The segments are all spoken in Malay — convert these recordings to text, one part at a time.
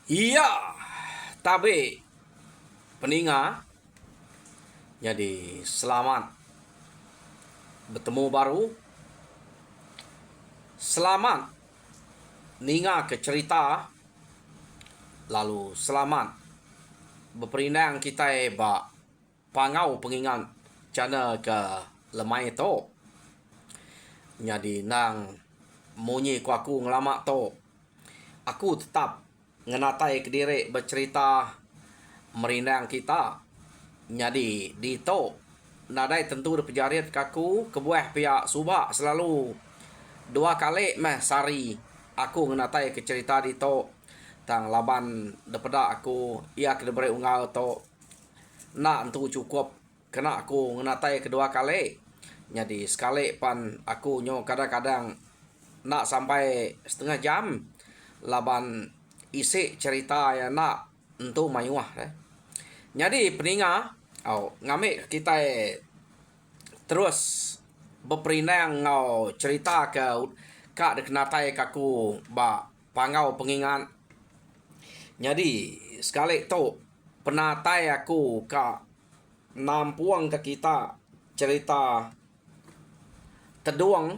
Iya, tapi peninga, jadi selamat bertemu baru. Selamat ninga ke cerita, lalu selamat berperindang kita ba pangau pengingat cana ke lemai to. Jadi nang munyi ku aku ngelamak to. Aku tetap ngenatai ke diri bercerita merindang kita. Jadi di to nadai tentu pejariat kaku kebuah pihak subak selalu 2 kali meh sari aku ngenatai ke cerita di to tang laban daripada aku ia kena beri ungal to nak entu cukup kena aku ngenatai kedua kali. Jadi sekali pan aku nyo kadang-kadang nak sampai setengah jam laban isi cerita yang nak entu mayuah Jadi peninga ngamik kita terus berperindang ngau cerita ke kak dekenatai kaku ba pangau pengingat. Jadi sekali tu penatai aku kak nampuang ke kita cerita teduang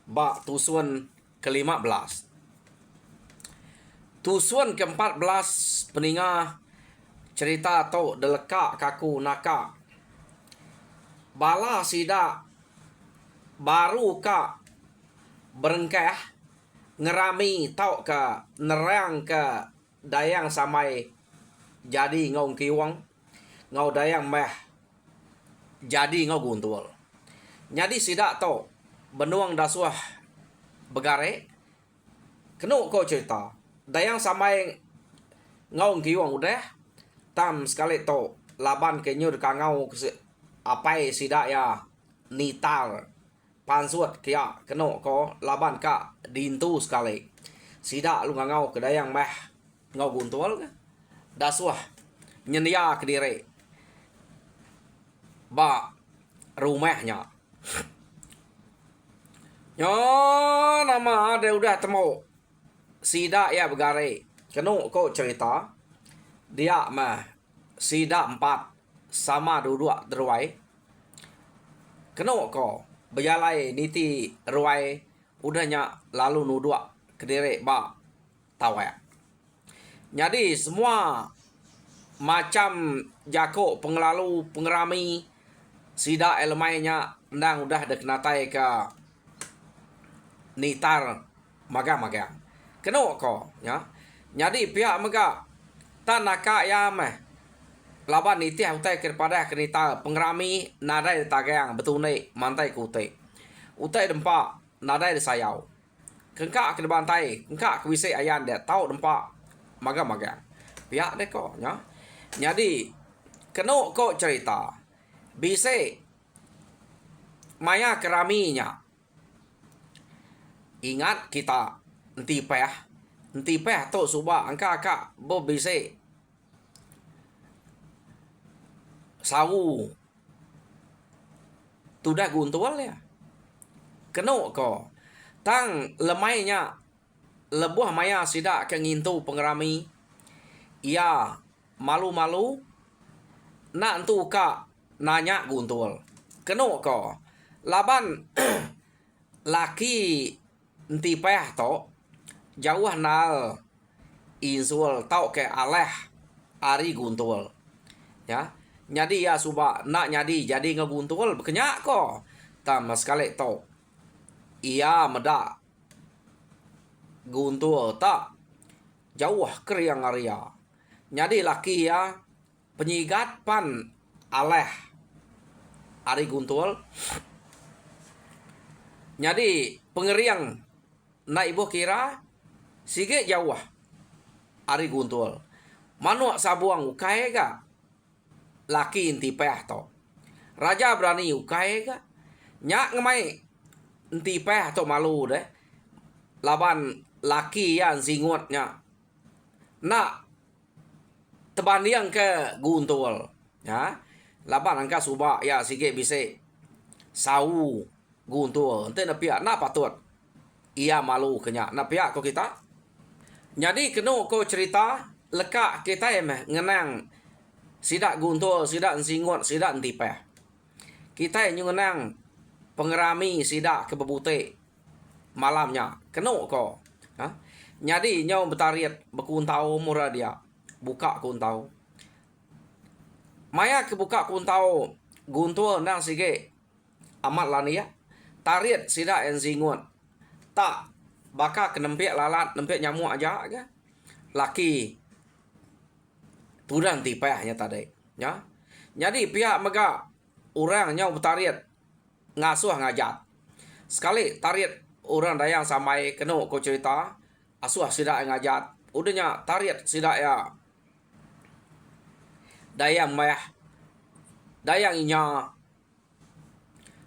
ba tusuan ke-15. Tusuan ke-14 peninga cerita tu deleka kaku naka bala sida baru ka berengkah ngerami tau ke nerang ke dayang samai jadi ngau kiwang ngau dayang meh jadi ngau guntul. Jadi sida tau benuang dasuah begare kenu ko cerita dayang samai ngau kiwang udah tam sekali to laban kenyur kangau apai sida ya nitar pansuat kia keno ko laban ka dintu sekali sida lu ngau ke dayang meh ngau guntul dasuah nyenia ke diri ba rumahnya nyo nama ada udah temu sida ya begare keno ko cerita dia mah sida 4 sama dua deruai keno ko berjalai niti ruai udahnya lalu nudua kediri ba tawak. Jadi semua macam jako pengelalu pengerami sida elemainya ndang udah dekenatai ke nitar maga-maga keno ko ya. Jadi pihak mega tanaka ya meh laban niti utai kepada kenita pengerami nadai tagang betul nih mantai kutai utai dempa nadai sayau kengka ke bantai kengka ke wisai ayan dia tahu dempa maga-maga pihak deh kok ya. Jadi keno kok cerita bisa maya keraminya ingat kita enti peh to suba angka kak bo bisa sawu tudah guntual ya keno ko tang lemainya lebuh maya sida ke ngintu pengerami ia malu-malu nak entu ka nanya guntul keno ko laban laki enti peh to jauh nal insul tau ke aleh ari guntul ya. Jadi ya suba nak jadi ngeguntul berkenyak ko tam sekali to ia meda guntul tak jauh kriang area. Jadi laki ya penyigat pan aleh ari guntul. Jadi pengeriang na ibu kira sige jauh ari guntul manuak sabuang ukai ga laki inti peh to raja berani ukai ga nyak ngemai inti peh to malu deh laban laki yang singutnya nak tebandiang ke guntul ya laban angka suba ya sige bisa sawu guntul ente na pihak na patut ia malu kenya na pihak ko kita Jadi kena ko cerita lekak kita ngenang sidak guntur, sidak singot, sidak tipeh. Kita ngenang pengerami sidak kebebute malamnya. Kena ko. Ha? Jadi nyau betariat berkuntau murah dia. Buka kuntau. Maya kebuka kuntau guntur nang sige amat lani ya. Tariat sidak yang singot. Tak baka kenempek lalat, nempek nyamuk aja ke. Laki turang tipehnya tadi. Ya. Jadi pihak mega orang nyau betariat ngasuh ngajat. Sekali tariat orang dayang sampai kena ko cerita asuh sidak ngajat. Udahnya tariat sidak ya dayang meh dayang inya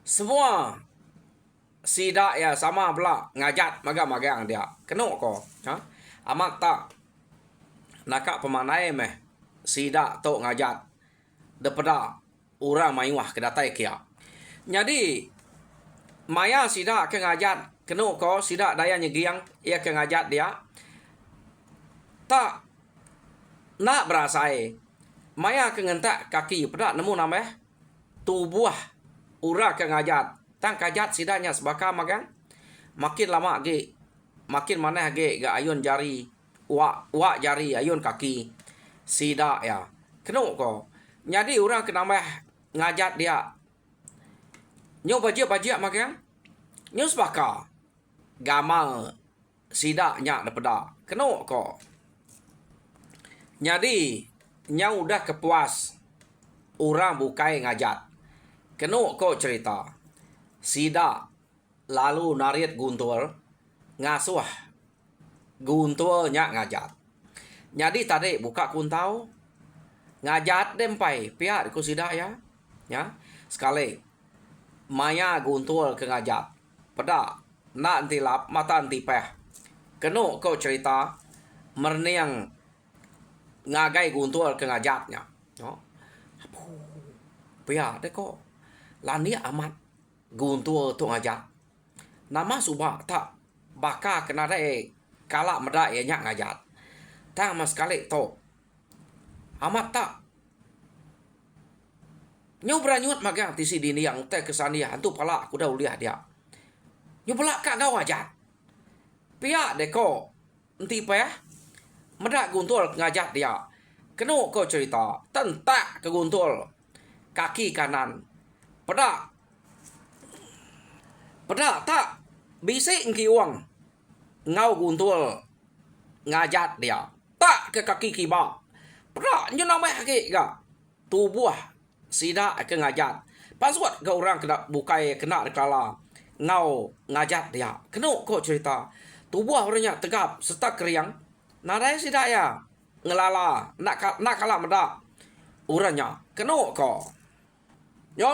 semua sidak ya sama pula ngajat magang-magang dia. Kena ko. Ha? Amat tak nakak pemanai meh sidak tok ngajat daripada orang mayuah kedatai kia. Jadi maya sidak ke ngajat kena ko sidak daya nyegiang ia ke ngajat dia tak nak berasai maya ke ngentak kaki pada nemu nama tubuh ura ke ngajat tang kajat sidaknya sebaka magang makin lama ge makin mana ge ga ayun jari wa jari ayun kaki sidak ya kena ko. Jadi orang ke nama ngajat dia nyo bajia magang nyo sebaka gamal sidaknya daripada kena ko. Jadi nyau udah kepuas orang bukai ngajat kena ko cerita sidak lalu narit guntur ngasuh guntur nyak ngajat. Jadi tadi buka kuntau ngajat dempai pihak ku sidak ya sekali maya guntur ke ngajat pada nak antilap mata antipeh kena ko cerita merniang ngagai guntur ke ngajatnya. No? Pihak deh ko lani amat guntur tu ngajat. Nama subah tak baka kena deh kalak medak ya nyak ngajat. Tak mas sekali to amat tak nyo beranyut magang tisi dini yang teh kesania antu pala aku dah uliah dia. Nyo pala kak gau ngajat. Pihak deh ko enti peh medak guntur ngajat dia. Kena ko cerita tentak ke guntur kaki kanan. Pada tak bisik ngki uang ngau guntur ngajat dia. Tak ke kaki kiba. Pada nyo namah ke ga tubuh sidak ke ngajat. Paswat ke orang kena bukai kena dekala ngau ngajat dia. Kena ko cerita tubuh orangnya tegap serta keriang. Nadai sidak ya ngelala nak kalah medak uranya kena ko. Ya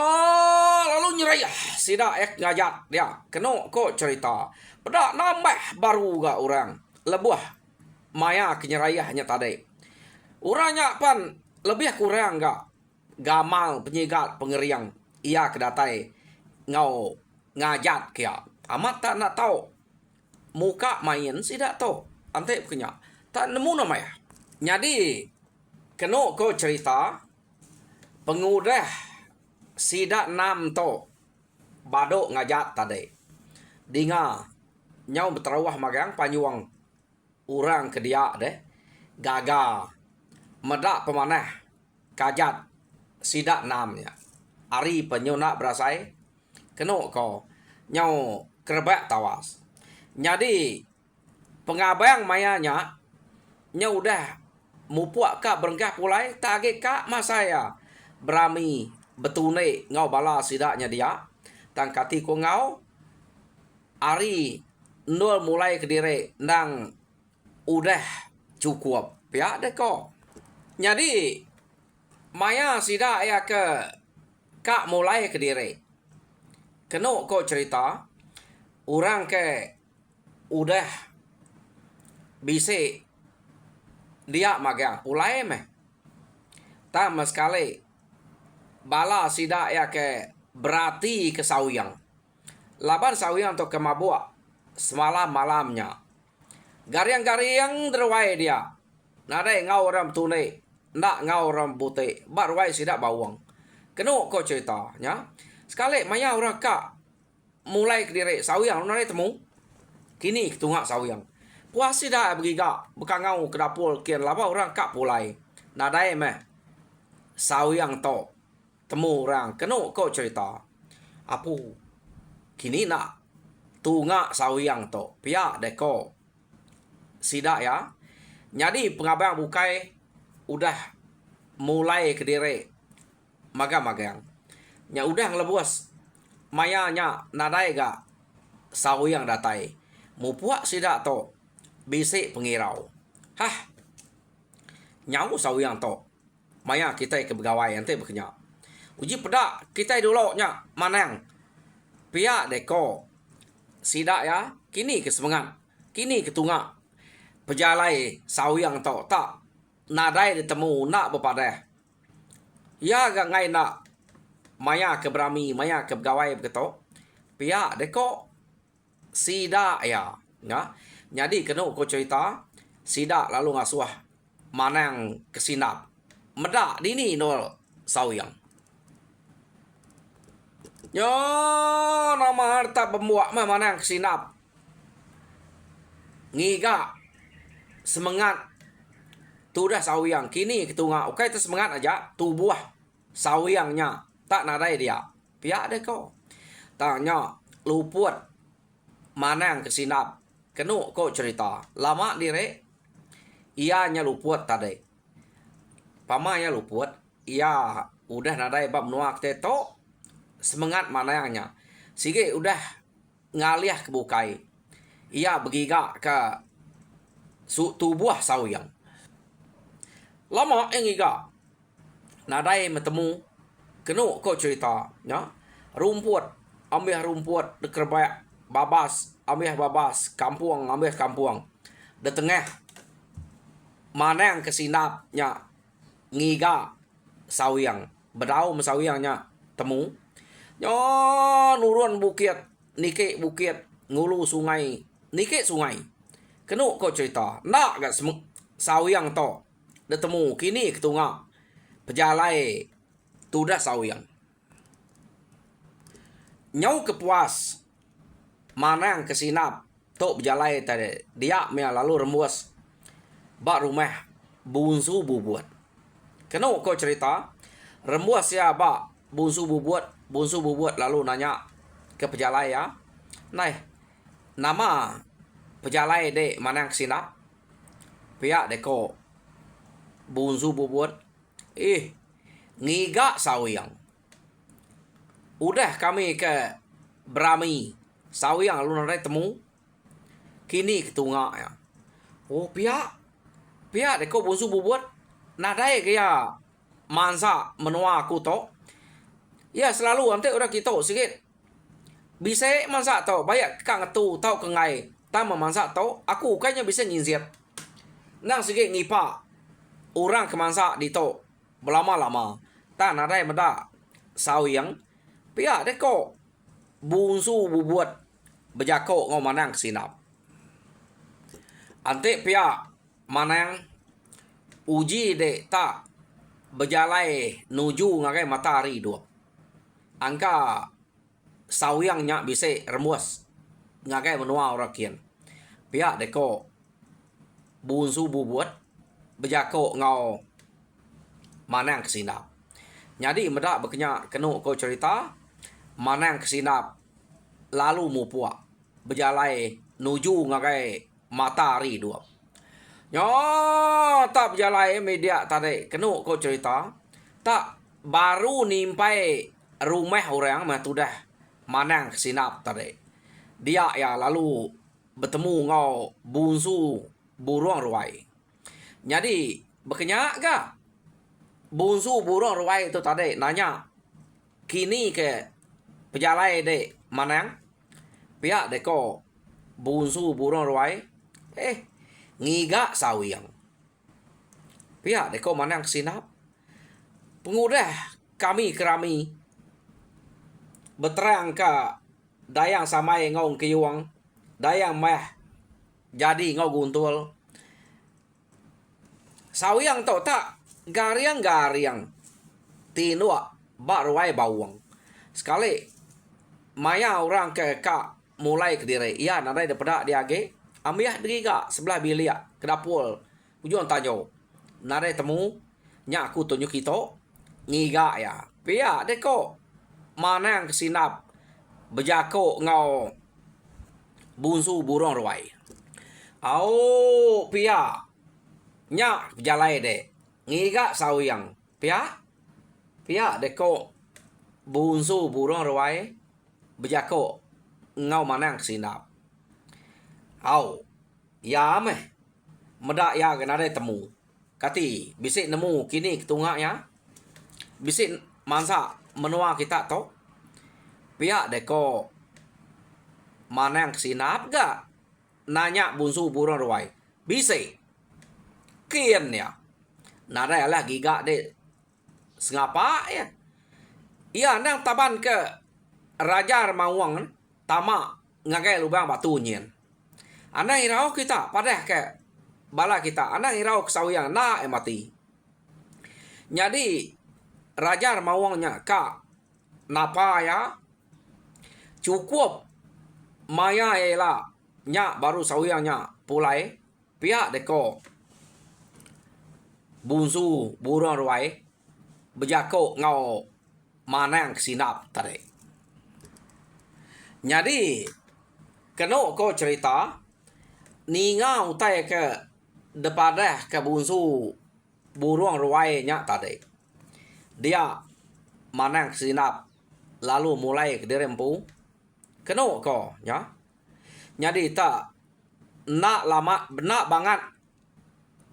lalu nyerai sidak ngajat dia kena ko cerita pada nambah baru ga orang lebuh maya kenyerayahnya tadi uranya pan lebih kurang ga gamal penyegat pengeriang ia kedatai ngau ngajat kia amat tak nak tahu muka main sidak tahu ante punya tak nemu nama ya. Jadi kena ko cerita pengudah sidak nam to badok ngajat tadi dinga nyau berterawah magang panyuang orang ke dia deh gaga medak pemanah kajat sidak namnya ari penyunak berasai kena ko nyau kerebak tawas. Jadi pengabang mayanya nyau dah mupuak ka berengkah pulai tage ka masaya berami betune ngau bala sidaknya dia tang kati ko ngau ari nul mulai ke dire nang udah cukup ya deh ko. Jadi maya sidak ya ke kak mulai ke dire kena ko cerita orang ke udah bisa dia magang pulai meh tam sekali bala sidak ya ke berarti ke sawyang laban sawyang to ke mabuk semalam malamnya Gariang-gariang derwai dia. Nadai ngau ram tunai. Nak ngau ram putih. Barwai sidak bawang. Kenuk ko cerita. Ya. Sekali maya orang kak. Mulai kediri sawiang. Nadai temu. Kini ketungak sawiang. Puas sidak begiga. Bukan ngau ke dapur. Kian lapa orang kak pulai. Nadai meh. Sawiang to. Temu orang. Kenuk ko cerita. Apu. Kini nak. Tungak sawiang to. Pihak deko. Sidak ya. Jadi pengabang bukai udah mulai kediri magang-magang. Nya udah ngelebuas mayanya nadai ga sawiang datai. Mupuak sidak to bisik pengirau. Hah. Nyau sawiang to. Maya kita ke begawai ante berkenyak. Uji pedak kita dulu nya manang. Pihak deko. Sidak ya. Kini kesemangat. Kini ketungak. Pejalai sawiang to tak nadai ditemu nak berpadah. Ya gak ngai nak maya ke berami, maya ke pegawai begitu. Pihak deko sidak ya. Ya. Jadi kena ko cerita sidak lalu ngasuah manang kesinap. Medak dini nol sawiang. Yo nama harta pembuat mah manang kesinap. Ngiga semangat tu dah sawiang. Kini ketungak ukai tu semangat aja tu buah sawiangnya tak nadai dia. Pihak dia kau tanya luput manang kesinap. Kenuk kau cerita lama dire ianya luput tadi. Pamanya luput ia udah nadai bab nuak teto semangat manangnya. Sige udah ngaliah ke bukai. Ia begiga ke tubuh sawiang. Lama engiga. Nadai metemu. Kenuk kau cerita. Ya. Rumput. Ambil rumput. Dekerbak. Babas. Ambil babas. Kampung. Ambil kampung. Di tengah. Manang kesinapnya. Ngiga. Sawiang. Berdaum sawiangnya. Temu. Ya. Nurun bukit. Nikik bukit. Ngulu sungai. Nikik sungai. Kenuk kau cerita. Nak gak sawiang to. Ditemu. Kini ketungak. Pejalai. Tudah sawiang. Nyau kepuas. Manang kesinap. Tok pejalai tadi. Dia mea lalu rembuas. Bak rumah. Bunsu bubuat. Kenuk kau cerita. Rembuas ya bak. Bunsu bubuat. Bunsu bubuat lalu nanya. Ke pejalai ya. Nah. Nama pejalai dek manang kesinap. Pihak deko bunsu bubuat. Ngiga sawiang. Udah kami ke berami. Sawiang lalu nadai temu. Kini ketungak ya. Oh pihak deko bunsu bubuat. Nadai kaya mansa menua aku to. Ya selalu ante orang kita sikit. Bisa mansa to. Bayak kang tu tau kengai. Tama mansa to. Aku kayaknya bisa nyinzit. Nang sikit ngipa. Orang kemansa di to. Berlama-lama. Tak nadai meda. Sawiang. Pihak deko. Bunsu bubuat. Berjakok ngau manang kesinap. Ante pihak manang. Uji dek tak. Berjalai nuju ngagai matahari dua. Angka sawiangnya bisa remuas. Ngagai menua orang kian. Pihak deko. Bunsu bubuat. Berjakok ngau manang kesinap. Jadi medak berkenyak kenuk kau cerita. Manang kesinap. Lalu mupuak. Berjalai nuju ngagai matahari dua. Yo tak berjalai media tadi. Kenuk kau cerita. Tak baru nimpai rumah orang mah tudah manang kesinap tadi. Dia ya lalu bertemu ngau bunsu burung ruai. Jadi berkenyak ga? Bunsu burung ruai itu tadi nanya. Kini ke pejalai dek manang. Pihak deko bunsu burung ruai. Ngiga sawiang. Pihak deko manang kesinap. Pengudah kami kerami. Berterang ke dayang samai ngong kiyuang. Dayang mah Jadi ngau guntul. Sawyang to tak gariang-gariang. Tinua bak ruai bawang. Sekali maya orang ke kak mulai ke diri. Ya nadai daripada dia age. Ambiah diri kak sebelah bilik ke dapur. Ujung tanyo. Nadai temu. Nyak aku tunjuk kita. Ngiga ya. Pia deko. Manang kesinap. Berjakok ngau. Bunsu burung ruai. Au pia. Nyak jalai de. Ngiga sawyang. Pia. Pia deko bunsu burung ruai berjakok ngau manang sinap. Au, ya meh. Medak ya kena ada temu. Kati bisik nemu kini ketungak ya. Bisik mansa menua kita to. Pia deko manang sinap ga nanya bunsu burung ruai. Bisik. Kian ya. Nada lah giga de sengapa ya. Ia nang taban ke Raja Mawang tama ngagai lubang batu nyen. Anang irau kita padah ke bala kita. Anang irau kesawiang na mati. Jadi Raja Mawangnya ka napa ya cukup maya ialah nya baru sawiangnya pulai pihak deko bunsu burung ruai berjakok ngau manang sinap tadi. Jadi kena ko cerita ni ngau utai ke depada ke bunsu burung ruai nya tadi. Dia manang sinap lalu mulai ke dirempu. Kena ko ya. Jadi tak nak lama benak banget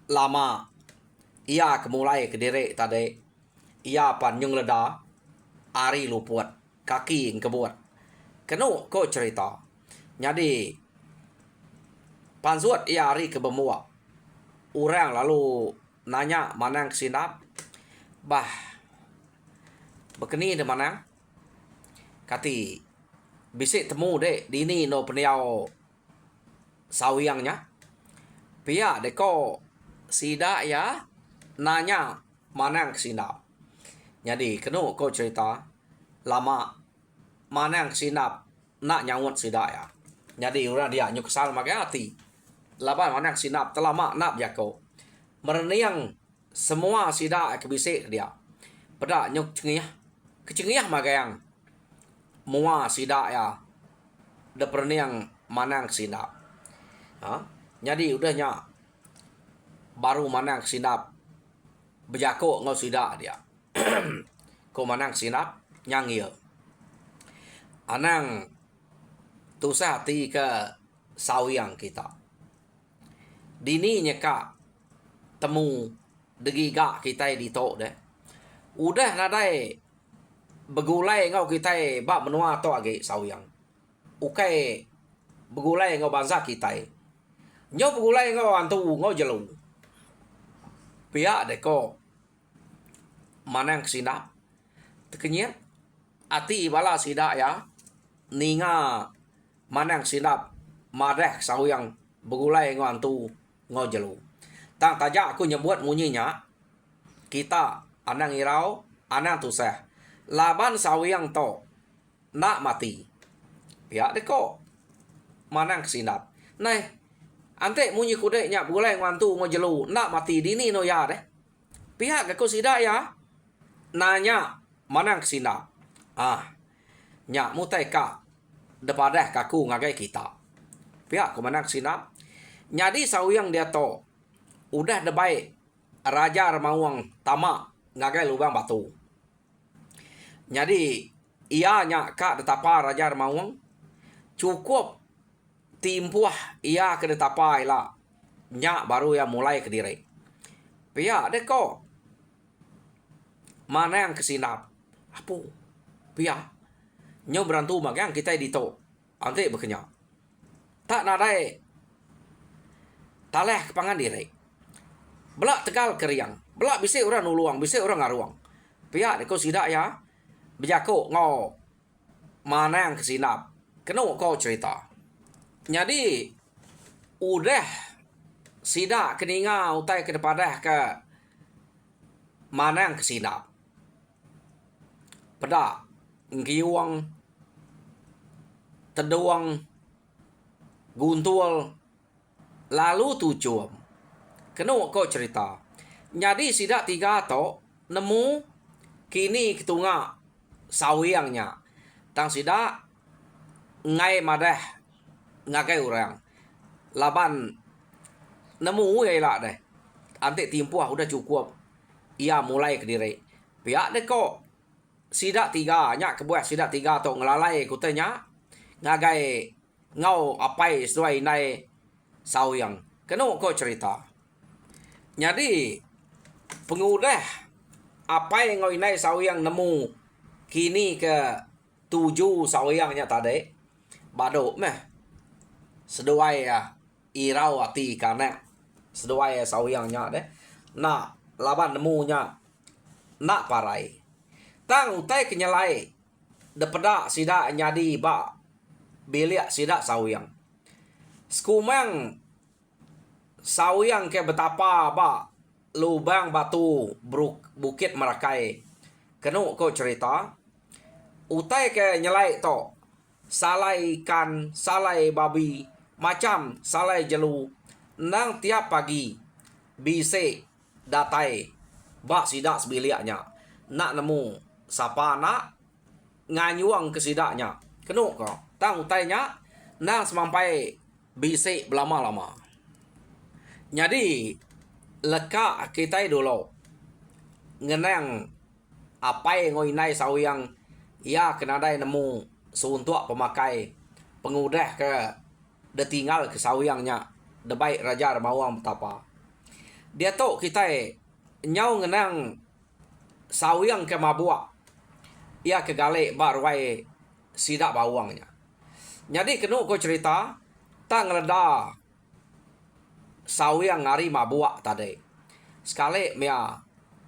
lama ia kemulai ke direk tadi. Ia pan nyung leda ari luput kaki kebuat. Kenu ko cerita. Jadi pansuat ia ari ke bemua. Orang lalu nanya manang sinap. Bah. Bekeni de manang. Kati bisik temu dek dini no peniau sawiangnya. Pia deko sida ya nanya manang sinap. Jadi kenu ko cerita lama manang sinap nak nyawut sida ya. Jadi orang dia nyuksal makai hati. Laban manang sinap telama nak jako. Mereniang semua sida kebisik dia. Pada nyuk cengih. Kecengih makai yang mua sida ya. De perniang manang sinap. Ha? Jadi udahnya baru manang sinap berjakok ngau sida dia. Ko manang sinap nyangil. Anang tusah hati ke sawiang kita. Dini nyeka temu degiga kita di tok deh. Udah nadai begulai ngau kita bak menua to age sawiang. Ukai begulai ngau bangsa kita. Nyo begulai ngau antu ngau jelu. Pihak deko manang sinap tekenyet ati bala sida ya ninga manang sinap madah sawiang begulai ngau antu ngau jelu. Tang tajak aku nyebut munyinya kita anang irau anang tusah laban sawiang to nak mati. Pihak deko manang sinap. Nah, ante munyi kudeknya begulai ngau antu ngau jelu nak mati dini no ya deh. Pihak aku sida ya nanya manang sinap. Nyak mutai ka depadah kaku ngagai kita. Pihak ku manang sinap. Jadi sawiang dia to udah debai Raja Mawang tama ngagai lubang batu. Jadi ia nyak ka detapa Raja Mawang cukup timpuah ia ke detapa ila nyak baru ya mulai ke diri. Pihak deko mana yang kesinap? Apa? Pia. Nyo berantu magang kita di to. Ante bekenya. Tak nadai. Taleh kepangan diri. Belak tegal keriang. Belak bisik orang nuluang, bisik orang ngaruang. Pia deko sidak ya. Berjakok ngau. Mana yang kesinap? Kena kau cerita. Jadi udah sida keninga utai ke depadah ke mana yang kesinap. Pada ngiwang teduang guntul lalu tujuan. Kena kau cerita. Jadi sida tiga to nemu kini ketunga sawiangnya. Tang sida ngai madah ngakai orang. Laban nemu ya lah deh. Ante timpuah udah cukup. Ia mulai ke diri. Pihak deh kok sida tiga nya kebuah sida tiga to ngelalai kutanya ngagai ngau apai sesuai nai sawiang. Kena kau cerita. Jadi pengudah apa yang ngoi nai sawiang nemu kini ke 7 sawiangnya tadi baduk meh seduai ya irau ati kana seduai sawiangnya deh nak laban nemunya nak parai tang utai kenyalai depeda sida nyadi ba bilik sida sawiang skumang sawiang ke betapa ba lubang batu bukit Merakai. Kena kau cerita utai ke nyelai to salai ikan salai babi macam salai jelu nang tiap pagi bise datai bak sidak sebiliaknya nak nemu sapa nak nganyuang ke sidaknya. Kena kau tang utainya nang semampai bise belama-lama. Jadi leka kita dulu ngenang apa yang ngoi nai sawiang ya kena dai nemu suntuk pemakai pengudah ke de tinggal ke sawiangnya de baik raja mawang betapa dia tu kita nyau ngenang sawiang ke mabua ia ke galek barwai sidak bawangnya. Jadi kena ko cerita tang reda sawiang ngari mabua tadi. Sekali mea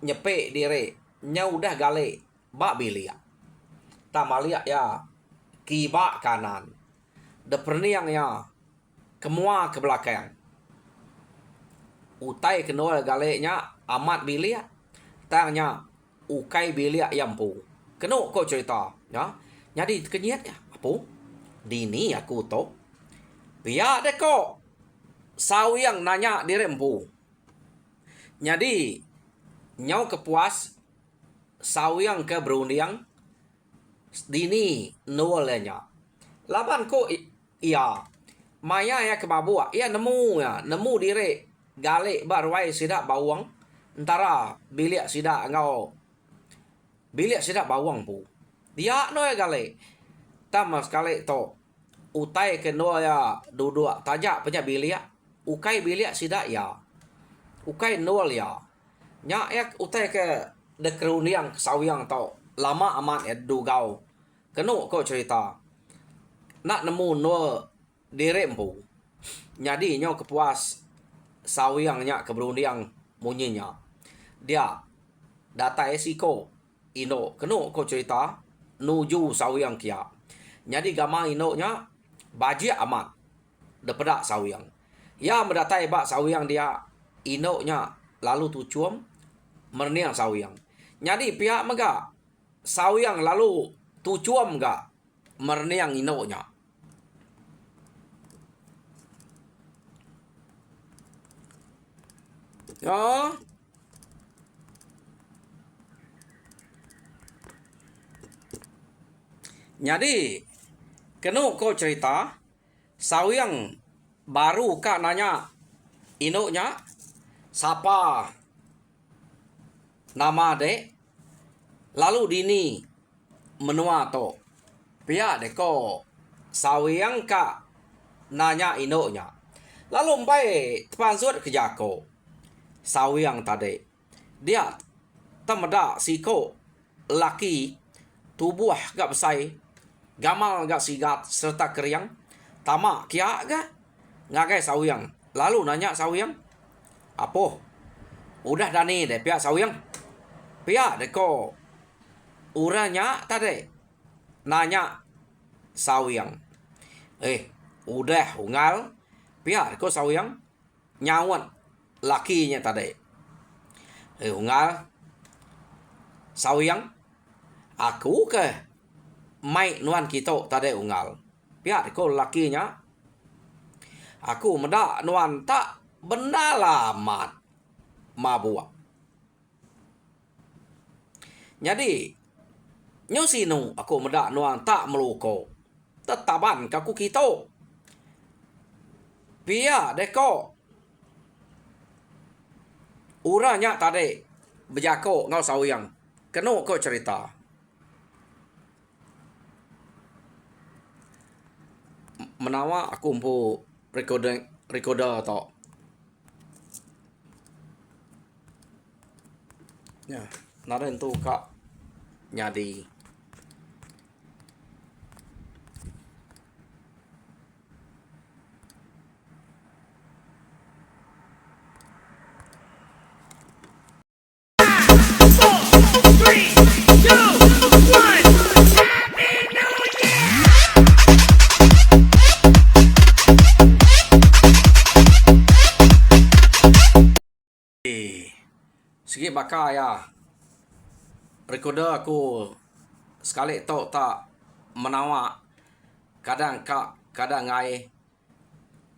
nyepe diri nyau dah gale bak bilia. Tamalia ya kiba kanan. De perniang ya kemua ke belakang. Utai kenal galeknya amat bilia. Tangnya ukai bilia yang pu. Kena kau cerita ya. Jadi kenyat ya apa? Dini aku tu. Biar deh kau sawiang nanya diri empu. Jadi nyau kepuas sawiang ke berundiang dini nuolnya. Laban ko iya maya ya ke babua ia nemu diri gale barwai sidak bawang antara bilik sidak ngau bilik sidak bawang pu. Dia no ya gale tamas sekali to utai ke no ya duduk tajak punya bilik ukai bilik sidak ya ukai nol ya nya ya utai ke de keruniang sawiang tau lama amat ya dugau kenu ko cerita nak nemu nol diri empu jadi nyo kepuas sawiangnya keberundiang munyinya dia data esiko ino kenu ko cerita nuju sawiang kia jadi gama ino nya baji amat daripada sawiang ya mendatai bak sawiang dia ino nya lalu tucuam merniang sawiang. Jadi pihak mega sawiang lalu tucuam ga merniang ino nya. Ya. Jadi kena kau cerita sawiang baru kak nanya ino nya siapa nama dek lalu dini menua to pihak deko sawiang ka nanya ino nya lalu mbai tepansut ke jako sawiang tadi dia temeda siko laki tubuh gak besai gamal gak sigat serta keriang tamak kia gak ngagai sawiang lalu nanya sawiang apa udah dani deh pihak sawiang pihak deko uranya tadi nanya sawiang udah ungal pihak ko sawyang nyawat lakinya tadi. Ungal sawyang aku ke mai nuan kita tadi ungal. Pihak ko lakinya aku meda nuan tak bendalamat mabua. Jadi nyusinu aku meda nuan tak meluko. Tetaban kaku kita. Pia deko. Uranya tadi berjako ngau sawyang. Keno ko cerita. Menawa aku empu recorder to. Ya, naren tu kak nyadi. Sikit bakar ya. Recorder aku sekali tok tak menawa. Kadang ngai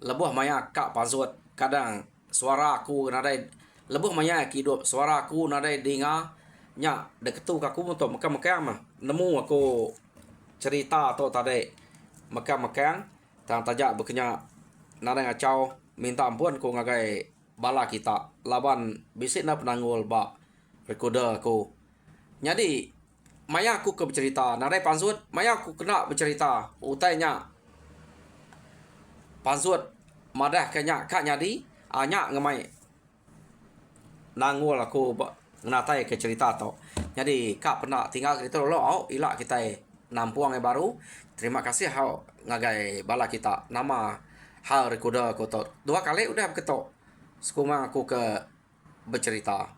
lebuh maya kak pasut. Kadang suara aku nadai lebuh maya hidup suara aku nadai dengar nya deketu aku untuk mekam-mekam nemu aku cerita tok tadi mekam-mekam tang tajak berkenyak nadai ngacau minta ampun ko ngagai bala kita laban bisik na penanggul ba recorder aku. Jadi maya aku ke bercerita nadai pansut maya aku kena bercerita utainya pansut madah kanya kak nyadi anya ngemai nanggul aku ngatai ke cerita to. Jadi kak pernah tinggal kita lo ilak kita nampuang yang baru. Terima kasih hau ngagai bala kita nama hal recorder aku to 2 kali udah ketok. Sekumang aku ke bercerita.